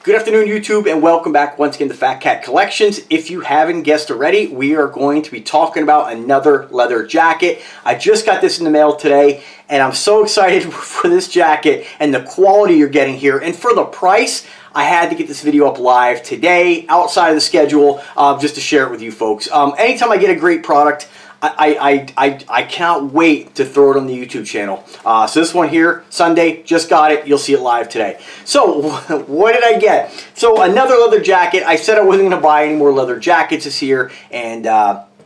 Good afternoon, YouTube, and welcome back once again to Fat Cat Collections. If you haven't guessed already, we are going to be talking about another leather jacket. I just got this in the mail today, and I'm so excited for this jacket and the quality you're getting here. And for the price, I had to get this video up live today, outside of the schedule, just to share it with you folks. Anytime I get a great product, I cannot wait to throw it on the YouTube channel. So this one here, Sunday, just got it. You'll see it live today. So what did I get? So another leather jacket. I said I wasn't going to buy any more leather jackets this year, and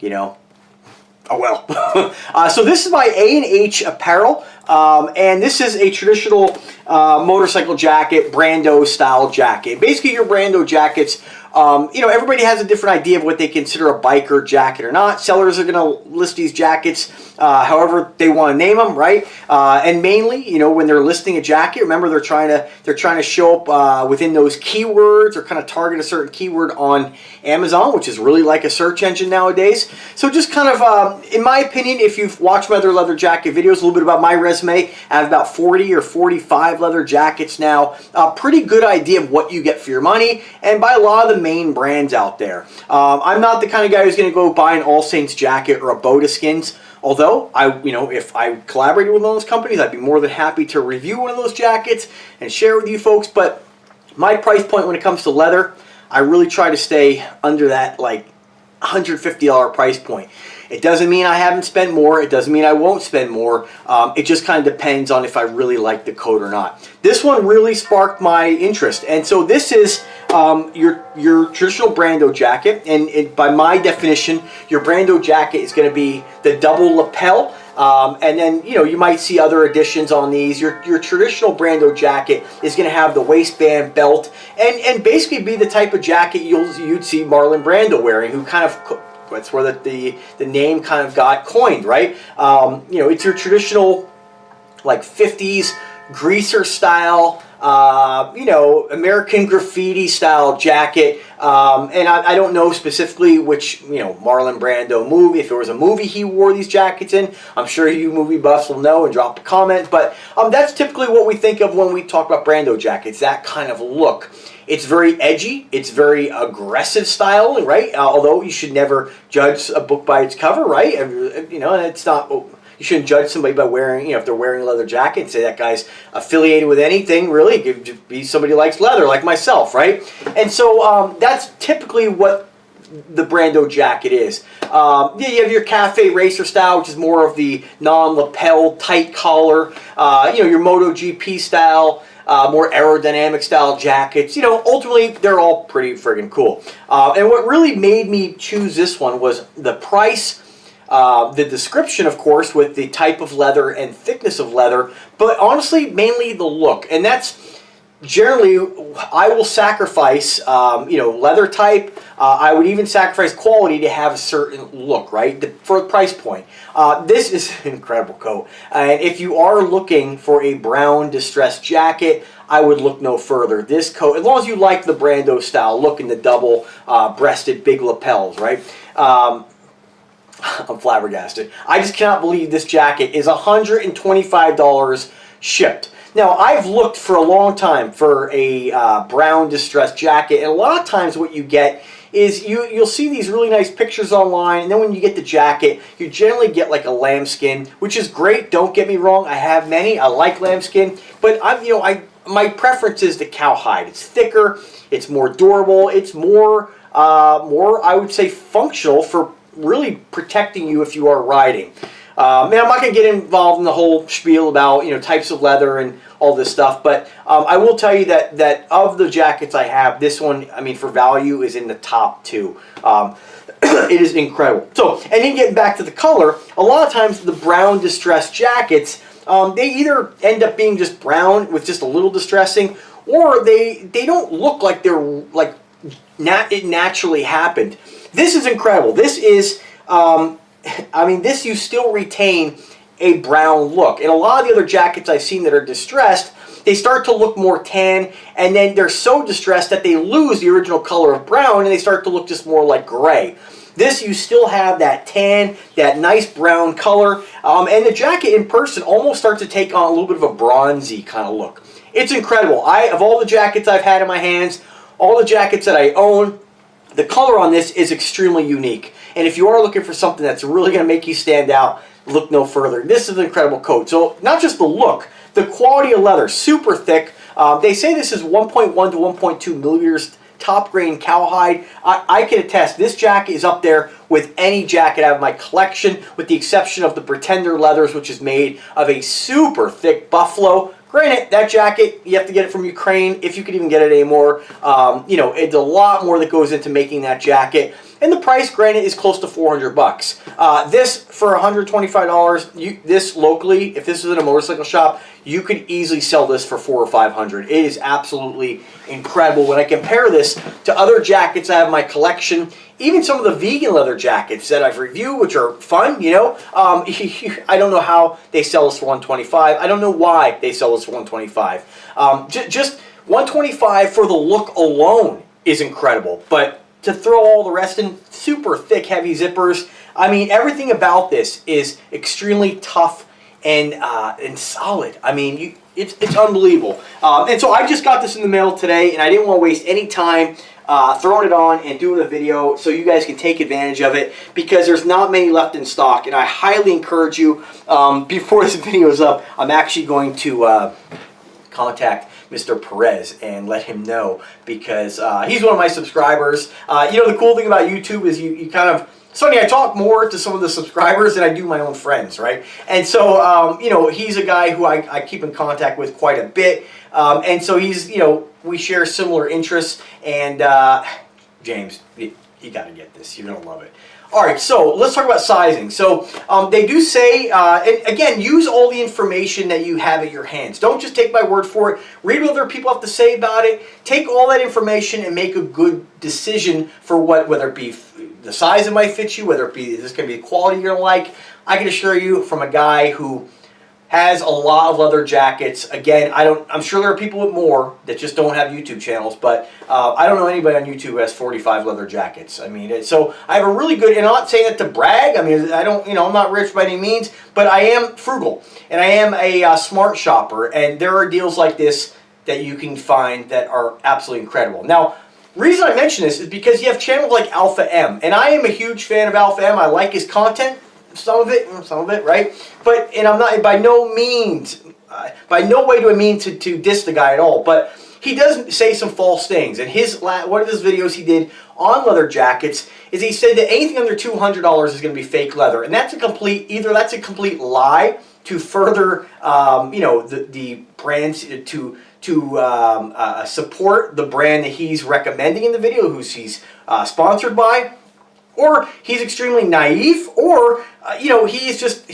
you know, oh well. So this is by A&H Apparel, and this is a traditional motorcycle jacket, Brando style jacket. Basically, your Brando jackets. You know, everybody has a different idea of what they consider a biker jacket or not. Sellers are going to list these jackets however they want to name them, right? And mainly, you know, when they're listing a jacket, remember they're trying to show up within those keywords or kind of target a certain keyword on Amazon, which is really like a search engine nowadays. So just kind of, in my opinion, if you've watched my other leather jacket videos, a little bit about my resume, I have about 40 or 45 leather jackets now. Pretty good idea of what you get for your money, and by a lot of the main brands out there. I'm not the kind of guy who's going to go buy an All Saints jacket or a Boda Skins. Although, if I collaborated with one of those companies, I'd be more than happy to review one of those jackets and share it with you folks. But my price point when it comes to leather, I really try to stay under that like $150 price point. It doesn't mean I haven't spent more. It doesn't mean I won't spend more. It just kind of depends on if I really like the coat or not. This one really sparked my interest. And so this is your traditional Brando jacket. And by my definition, your Brando jacket is going to be the double lapel. And then, you know, you might see other additions on these. Your traditional Brando jacket is going to have the waistband, belt, and basically be the type of jacket you'd see Marlon Brando wearing, who kind of... That's where the name kind of got coined, right? You know, it's your traditional, like 50s greaser style, you know, American graffiti style jacket. And I don't know specifically which, you know, Marlon Brando movie, if there was a movie he wore these jackets in. I'm sure you movie buffs will know and drop a comment. But that's typically what we think of when we talk about Brando jackets, that kind of look. It's very edgy. It's very aggressive styling, right? Although you should never judge a book by its cover, right? You know, it's not. You shouldn't judge somebody by wearing, you know, if they're wearing a leather jacket and say that guy's affiliated with anything. Really, it could be somebody who likes leather, like myself, right? And so that's typically what the Brando jacket is. Yeah, you have your cafe racer style, which is more of the non-lapel, tight collar. You know, your MotoGP style. More aerodynamic style jackets. You know, ultimately they're all pretty friggin' cool. And what really made me choose this one was the price, the description, of course, with the type of leather and thickness of leather, but honestly, mainly the look. And that's generally, I will sacrifice, you know, leather type. I would even sacrifice quality to have a certain look, right, for a price point. This is an incredible coat. And if you are looking for a brown distressed jacket, I would look no further. This coat, as long as you like the Brando style look and the double breasted big lapels, right? I'm flabbergasted. I just cannot believe this jacket is $125 shipped. Now, I've looked for a long time for a brown distressed jacket, and a lot of times what you get is you'll see these really nice pictures online, and then when you get the jacket, you generally get like a lambskin, which is great. Don't get me wrong, I have many. I like lambskin, but my preference is the cowhide. It's thicker, it's more durable, it's more I would say functional for really protecting you if you are riding. Man, I'm not going to get involved in the whole spiel about, you know, types of leather and all this stuff, but I will tell you that of the jackets I have, this one, I mean, for value, is in the top two. It is incredible. So, and then getting back to the color, a lot of times the brown distressed jackets, they either end up being just brown with just a little distressing, or they don't look like they're like it naturally happened. This is incredible. This is, I mean, this you still retain a brown look. And a lot of the other jackets I've seen that are distressed, they start to look more tan, and then they're so distressed that they lose the original color of brown, and they start to look just more like gray. This, you still have that tan, that nice brown color, and the jacket in person almost starts to take on a little bit of a bronzy kind of look. it's incredible. Of all the jackets I've had in my hands, all the jackets that I own, the color on this is extremely unique. And if you are looking for something that's really going to make you stand out, look no further. This is an incredible coat. So not just the look, the quality of leather, super thick. They say this is 1.1 to 1.2 millimeters top grain cowhide. I can attest, this jacket is up there with any jacket out of my collection, with the exception of the Pretender leathers, which is made of a super thick buffalo. Granted, that jacket, you have to get it from Ukraine, if you can even get it anymore. You know, it's a lot more that goes into making that jacket. And the price, granted, is close to 400 bucks. This, for $125, this locally, if this is in a motorcycle shop, you could easily sell this for $400 or $500. It is absolutely incredible. When I compare this to other jackets I have in my collection, even some of the vegan leather jackets that I've reviewed, which are fun, you know, I don't know how they sell this for $125. I don't know why they sell this for $125. Just $125 for the look alone is incredible, but to throw all the rest in, super thick, heavy zippers. I mean, everything about this is extremely tough and solid. I mean, it's unbelievable. And so I just got this in the mail today, and I didn't want to waste any time throwing it on and doing a video so you guys can take advantage of it, because there's not many left in stock. And I highly encourage you, before this video is up, I'm actually going to contact Mr. Perez and let him know, because he's one of my subscribers. You know, the cool thing about YouTube is you kind of, it's funny, I talk more to some of the subscribers than I do my own friends, right? And so, you know, he's a guy who I keep in contact with quite a bit. And so he's, you know, we share similar interests. And James, you got to get this. You're going to love it. All right, so let's talk about sizing. So they do say, and again, use all the information that you have at your hands. Don't just take my word for it. Read what other people have to say about it. Take all that information and make a good decision for whether it be the size that might fit you, whether it be this going to be the quality you're going to like. I can assure you, from a guy who has a lot of leather jackets. Again, I'm sure there are people with more that just don't have YouTube channels, but I don't know anybody on YouTube who has 45 leather jackets. I mean, so I have a really good, and I'm not saying that to brag. I mean, I don't, you know, I'm not rich by any means, but I am frugal, and I am a smart shopper, and there are deals like this that you can find that are absolutely incredible. Now, the reason I mention this is because you have channels like Alpha M, and I am a huge fan of Alpha M. I like his content. Some of it, right? But, and I'm not, by no means, by no way do I mean to diss the guy at all, but he does say some false things. And one of his videos he did on leather jackets is he said that anything under $200 is going to be fake leather. And that's a complete, either that's a complete lie to further, you know, the brands, to support the brand that he's recommending in the video, who he's sponsored by, or he's extremely naive, or, you know, he's just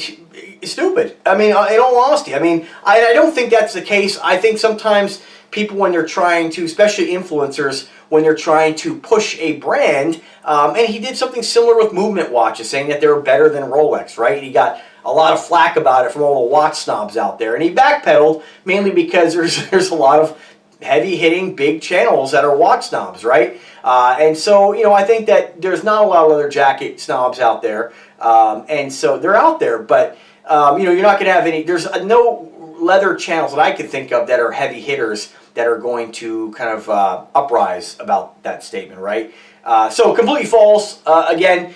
stupid. I mean, in all honesty, I mean, I don't think that's the case. I think sometimes people, when they're trying to, especially influencers, when they're trying to push a brand, and he did something similar with movement watches, saying that they were better than Rolex, right? He got a lot of flack about it from all the watch snobs out there, and he backpedaled mainly because there's a lot of heavy-hitting big channels that are watch snobs, right? And so, you know, I think that there's not a lot of leather jacket snobs out there, and so they're out there, but you know, you're not going to have any, there's no leather channels that I could think of that are heavy hitters that are going to kind of uprise about that statement, right? So completely false. Again,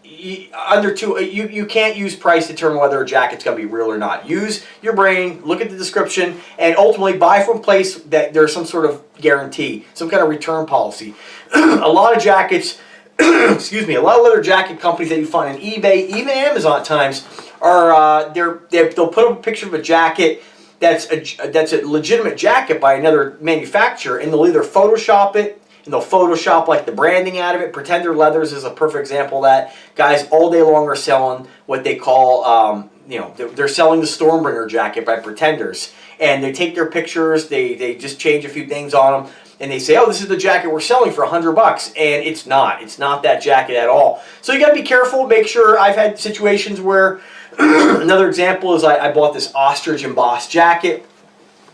you can't use price to determine whether a jacket's going to be real or not. Use your brain, look at the description, and ultimately buy from a place that there's some sort of guarantee, some kind of return policy. A lot of jackets, excuse me, a lot of leather jacket companies that you find on eBay, even Amazon at times, are they'll put up a picture of a jacket that's a legitimate jacket by another manufacturer, and they'll either Photoshop it, and they'll Photoshop like the branding out of it. Pretender Leathers is a perfect example of that. Guys all day long are selling what they call, you know, they're selling the Stormbringer jacket by Pretenders, and they take their pictures, they just change a few things on them, and they say, oh, this is the jacket we're selling for $100, and it's not that jacket at all. So you got to be careful. Make sure. I've had situations where another example is I bought this ostrich embossed jacket,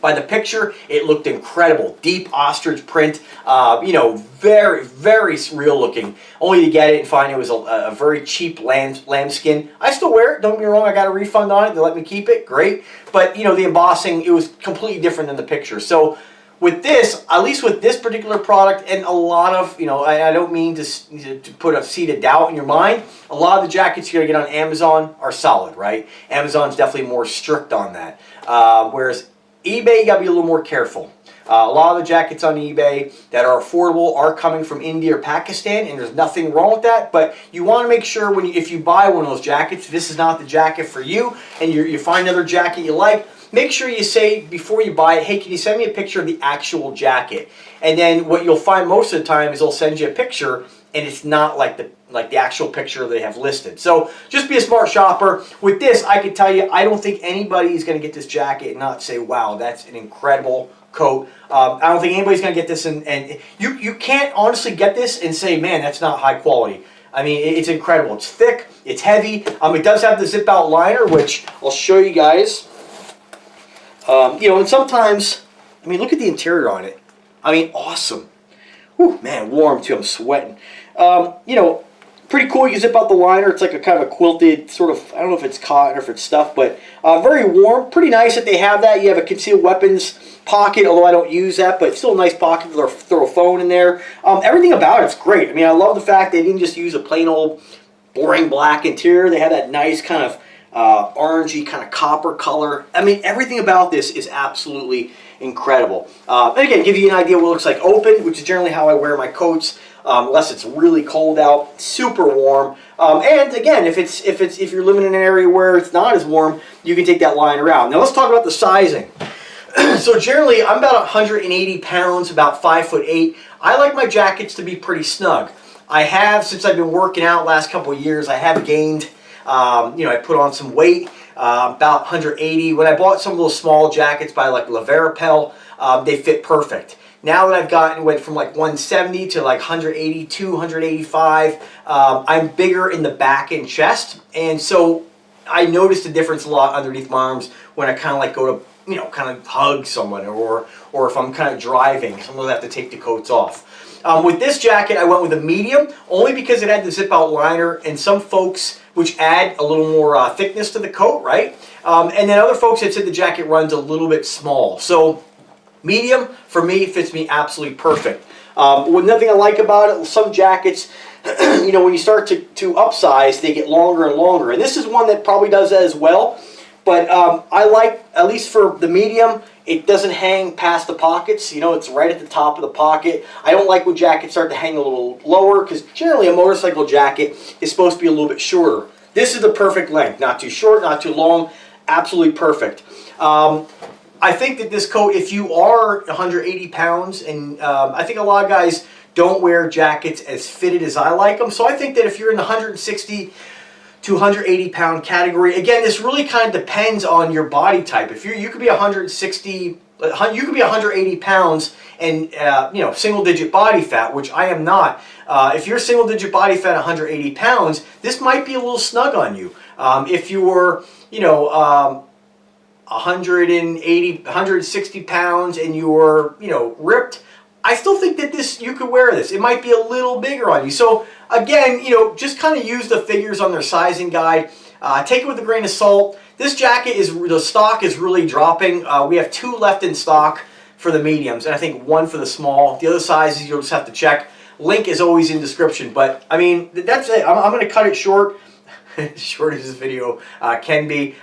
By the picture, it looked incredible. Deep ostrich print, you know, very, very real looking. Only to get it and find it was a very cheap lamb skin. I still wear it, don't get me wrong, I got a refund on it, they let me keep it, great. But, you know, the embossing, it was completely different than the picture. So, with this, at least with this particular product, and a lot of, you know, I don't mean to put a seed of doubt in your mind, a lot of the jackets you're going to get on Amazon are solid, right? Amazon's definitely more strict on that. Whereas eBay, you got to be a little more careful. A lot of the jackets on eBay that are affordable are coming from India or Pakistan, and there's nothing wrong with that. But you want to make sure if you buy one of those jackets, this is not the jacket for you, and you find another jacket you like, make sure you say before you buy it, hey, can you send me a picture of the actual jacket? And then what you'll find most of the time is they'll send you a picture, and it's not like the actual picture they have listed. So just be a smart shopper. With this, I can tell you, I don't think anybody is going to get this jacket and not say, wow, that's an incredible coat. I don't think anybody's going to get this, and you can't honestly get this and say, man, that's not high quality. I mean, it's incredible. It's thick, it's heavy. It does have the zip out liner, which I'll show you guys. You know, and sometimes, I mean, look at the interior on it. I mean, awesome. Whew, man, warm too, I'm sweating. You know, pretty cool. You can zip out the liner. It's like a kind of a quilted sort of, I don't know if it's cotton or if it's stuff, but very warm. Pretty nice that they have that. You have a concealed weapons pocket, although I don't use that, but still a nice pocket to throw a phone in there. Everything about it's great. I mean, I love the fact they didn't just use a plain old boring black interior. They had that nice kind of orangey kind of copper color. I mean, everything about this is absolutely incredible. And again, give you an idea what it looks like open, which is generally how I wear my coats, unless it's really cold out, super warm. And again, if you're living in an area where it's not as warm, you can take that line around. Now let's talk about the sizing. So generally, I'm about 180 pounds, about 5'8". I like my jackets to be pretty snug. I have, since I've been working out last couple of years, I have gained, you know, I put on some weight, about 180. When I bought some of those small jackets by like Laverapel, they fit perfect. Now that I've went from like 170 to like 182, 185, I'm bigger in the back and chest. And so I noticed a difference a lot underneath my arms when I kind of like go to, you know, kind of hug someone, or if I'm kind of driving, sometimes I have to take the coats off. With this jacket, I went with a medium, only because it had the zip-out liner, and some folks, which add a little more thickness to the coat, right? And then other folks had said the jacket runs a little bit small. So medium, for me, fits me absolutely perfect. Another thing I like about it, some jackets, you know, when you start to upsize, they get longer and longer. And this is one that probably does that as well. But I like, at least for the medium, it doesn't hang past the pockets. You know, it's right at the top of the pocket. I don't like when jackets start to hang a little lower, because generally a motorcycle jacket is supposed to be a little bit shorter. This is the perfect length. Not too short, not too long. Absolutely perfect. I think that this coat, if you are 180 pounds, and I think a lot of guys don't wear jackets as fitted as I like them. So I think that if you're in the 160 to 180 pound category, again, this really kind of depends on your body type. If you could be 160, you could be 180 pounds and you know, single digit body fat, which I am not. If you're single digit body fat, 180 pounds, this might be a little snug on you. If you were, you know, 180, 160 pounds and you were, you know, ripped, I still think that you could wear this. It might be a little bigger on you. So again, you know, just kind of use the figures on their sizing guide. Take it with a grain of salt. This jacket the stock is really dropping. We have 2 left in stock for the mediums, and I think 1 for the small. The other sizes you'll just have to check. Link is always in description. But I mean, that's it. I'm going to cut it short. Short as this video can be.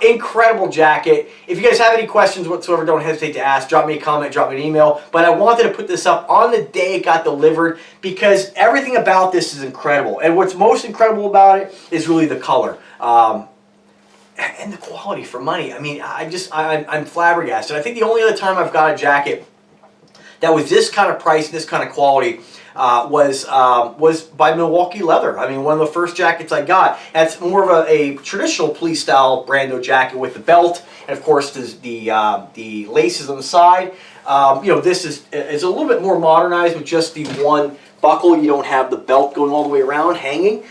Incredible jacket. If you guys have any questions whatsoever, don't hesitate to ask. Drop me a comment, drop me an email. But I wanted to put this up on the day it got delivered because everything about this is incredible. And what's most incredible about it is really the color. And the quality for money. I mean, I'm flabbergasted. I think the only other time I've got a jacket that was this kind of price, this kind of quality, was by Milwaukee Leather. I mean, one of the first jackets I got. That's more of a traditional police style Brando jacket with the belt, and of course the laces on the side. You know, this is a little bit more modernized with just the one buckle. You don't have the belt going all the way around hanging,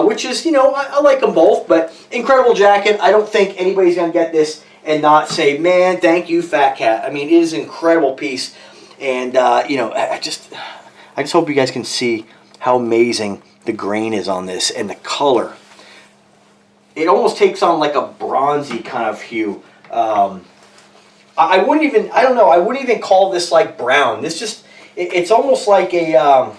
which is, you know, I like them both, but incredible jacket. I don't think anybody's going to get this and not say, man, thank you, Fat Cat. I mean, it is an incredible piece. And, you know, I just hope you guys can see how amazing the grain is on this and the color. It almost takes on like a bronzy kind of hue. I wouldn't even, I don't know, I wouldn't even call this like brown. This just, it's almost like a,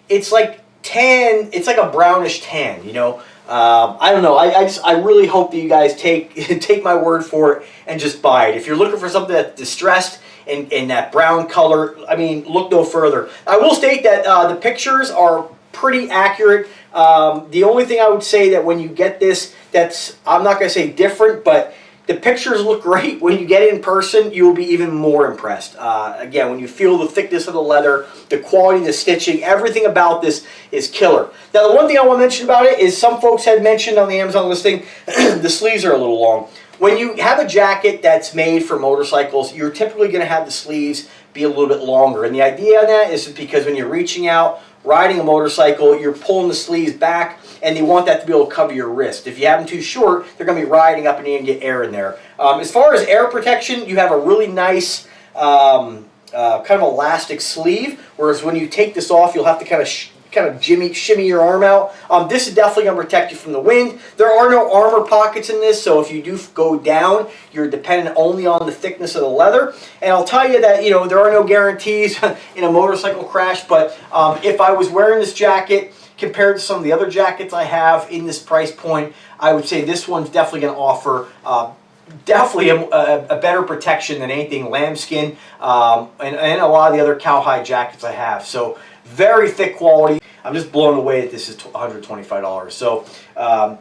it's like tan, it's like a brownish tan, you know. I don't know, I really hope that you guys take my word for it and just buy it. If you're looking for something that's distressed in that brown color, I mean, look no further. I will state that the pictures are pretty accurate. The only thing I would say that when you get this, that's, I'm not going to say different, but the pictures look great. When you get it in person, you will be even more impressed. Again, when you feel the thickness of the leather, the quality, the stitching, everything about this is killer. Now, the one thing I want to mention about it is some folks had mentioned on the Amazon listing, the sleeves are a little long. When you have a jacket that's made for motorcycles, you're typically going to have the sleeves be a little bit longer. And the idea on that is because when you're reaching out, riding a motorcycle, you're pulling the sleeves back, and you want that to be able to cover your wrist. If you have them too short, they're going to be riding up and you can get air in there. As far as air protection, you have a really nice kind of elastic sleeve, whereas when you take this off, you'll have to kind of shimmy your arm out. This is definitely going to protect you from the wind. There are no armor pockets in this, so if you do go down, you're dependent only on the thickness of the leather. And I'll tell you that, you know, there are no guarantees in a motorcycle crash, but if I was wearing this jacket compared to some of the other jackets I have in this price point, I would say this one's definitely going to offer definitely a better protection than anything lambskin and a lot of the other cowhide jackets I have. So very thick quality. I'm just blown away that this is $125. So I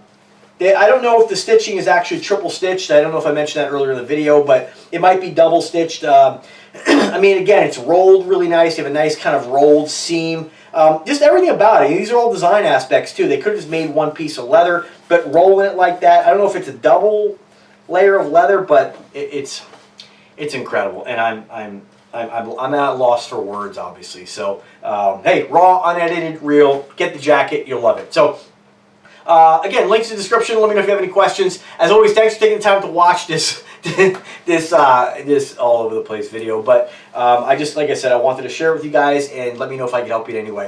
don't know if the stitching is actually triple stitched. I don't know if I mentioned that earlier in the video, but it might be double stitched. I mean, again, it's rolled really nice. You have a nice kind of rolled seam. Just everything about it. These are all design aspects too. They could have just made one piece of leather, but rolling it like that. I don't know if it's a double layer of leather, but it's incredible, and I'm at a loss for words, obviously. So hey, raw, unedited, real. Get the jacket, you'll love it. So again, links in the description. Let me know if you have any questions. As always, thanks for taking the time to watch this this all over the place video. But I just, like I said, I wanted to share it with you guys, and let me know if I can help you in any way.